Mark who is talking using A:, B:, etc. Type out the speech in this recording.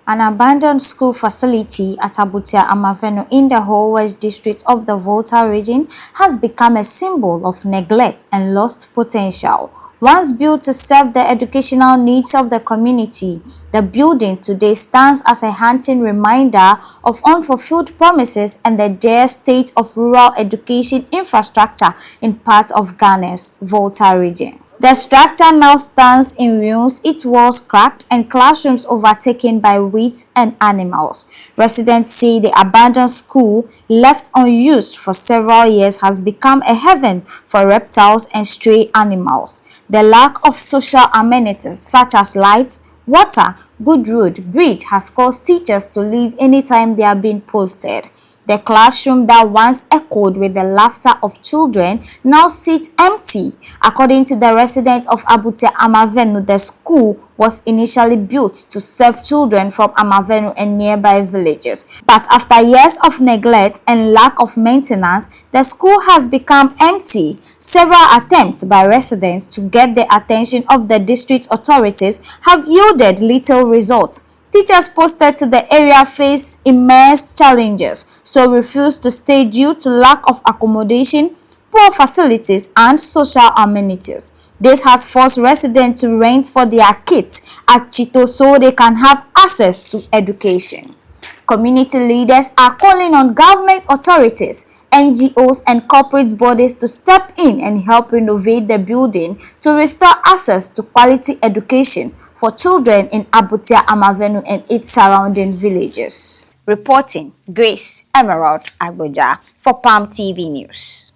A: An abandoned school facility at Abutia in the whole West District of the Volta region has become a symbol of neglect and lost potential. Once built to serve the educational needs of the community, the building today stands as a haunting reminder of unfulfilled promises and the dire state of rural education infrastructure in parts of Ghana's Volta region. The structure now stands in ruins, its walls cracked, and classrooms overtaken by weeds and animals. Residents say the abandoned school, left unused for several years, has become a haven for reptiles and stray animals. The lack of social amenities such as light, water, good road, bridge has caused teachers to leave anytime they are being posted. The classroom that once echoed with the laughter of children now sits empty. According to the residents of Abutia, the school was initially built to serve children from Amavenu and nearby villages. But after years of neglect and lack of maintenance, the school has become empty. Several attempts by residents to get the attention of the district authorities have yielded little results. Teachers posted to the area face immense challenges, so refused to stay due to lack of accommodation, poor facilities, and social amenities. This has forced residents to rent for their kids at Chito so they can have access to education. Community leaders are calling on government authorities, NGOs, and corporate bodies to step in and help renovate the building to restore access to quality education for children in Abutia, and its surrounding villages. Reporting, Grace Emerald Agboja for Palm TV News.